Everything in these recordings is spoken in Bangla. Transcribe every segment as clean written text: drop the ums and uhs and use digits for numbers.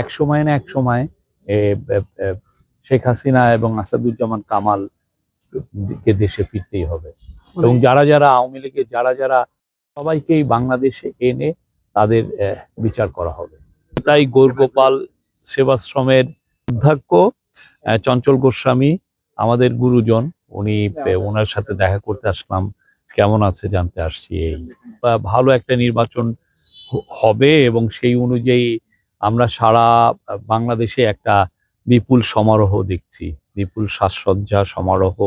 এক সময় না এক সময় শেখ হাসিনা এবং আসাদুজ্জামান কামাল কে দেশে ফিরতেই হবে, এবং যারা যারা আওয়ামী লীগের যারা সবাইকেই বাংলাদেশে এনে তাদের বিচার করা হবে। তাই গৌরগোপাল সেবাশ্রমের অধ্যক্ষ চঞ্চল গোস্বামী আমাদের গুরুজন, উনি ওনার সাথে দেখা করতে আসলাম, কেমন আছে জানতে আসছি। এই ভালো একটা নির্বাচন হবে এবং সেই অনুযায়ী আমরা সারা বাংলাদেশে একটা বিপুল সমারোহ দেখছি, বিপুল সাজসজ্জা সমারোহ।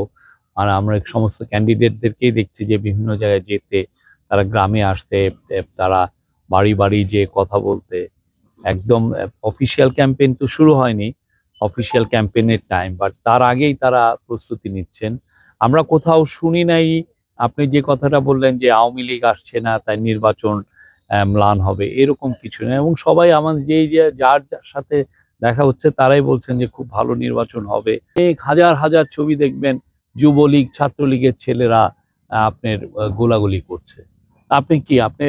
আর আমরা সমস্ত ক্যান্ডিডেটদেরকেই দেখছি যে বিভিন্ন জায়গায় যেতে, তারা গ্রামে আসতে, তারা বাড়ি বাড়ি যে কথা বলতে। একদম অফিসিয়াল ক্যাম্পেইন তো শুরু হয়নি, অফিসিয়াল ক্যাম্পেইনের টাইম, বাট তার আগেই তারা প্রস্তুতি নিচ্ছেন। আমরা কোথাও শুনি নাই আপনি যে কথাটা বললেন যে আওয়ামী লীগ আসছে না তাই নির্বাচন ম্লান হবে, এরকম কিছু না। এবং সবাই আমাদের যার সাথে দেখা হচ্ছে তারাই বলছেন যে খুব ভালো নির্বাচন হবে। হাজার হাজার ছবি দেখবেন যুবলীগ ছাত্রলীগের ছেলেরা আপনার গোলাগুলি করছে। আপনি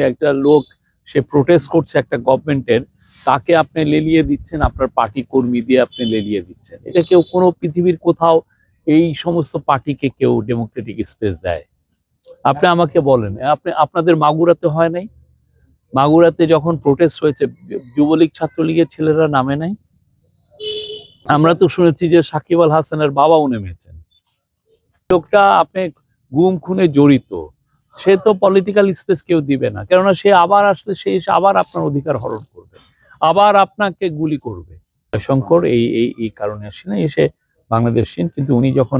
একটা লোক, সে প্রোটেস্ট করছে একটা গভর্নমেন্টের, তাকে আপনি লেলিয়ে দিচ্ছেন, আপনার পার্টি কর্মী দিয়ে আপনি লেলিয়ে দিচ্ছেন। এটা কেউ কোনো পৃথিবীর কোথাও এই সমস্ত পার্টিকে কেউ ডেমোক্রেটিক স্পেস দেয়? আপনি আমাকে বলেন, আপনাদের মাগুরাতে হয় নাই? মাগুরাতে যখন প্রোটেস্ট হয়েছে যুবলীগ ছাত্রলীগের ছেলেরা নামে নাই? আমরা তো শুনেছি যে সাকিব আল হাসানের বাবাও নেমেছেন। লোকটা আপনি গুম খুনে জড়িত, সে তো পলিটিক্যাল স্পেস কেউ দিবে না, কেননা সে আবার আসলে সে আবার আপনার অধিকার হরণ করবে, আবার আপনাকে গুলি করবে। শঙ্কর এই কারণে আসেন, এসে বাংলাদেশীন, কিন্তু উনি যখন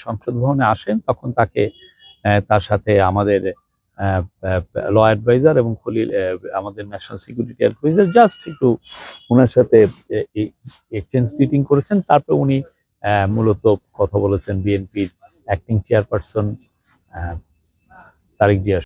সংসদ ভবনে আসেন তখন তাকে তার সাথে আমাদের ল অ্যাডভাইজার এবং খলিল আমাদের ন্যাশনাল সিকিউরিটি অ্যাডভাইজার জাস্ট একটু ওনার সাথে এক্সচেঞ্জ মিটিং করেছেন। তারপর উনি মূলত কথা বলেছেন বিএনপির অ্যাক্টিং চেয়ারপারসন তারেক জিয়া।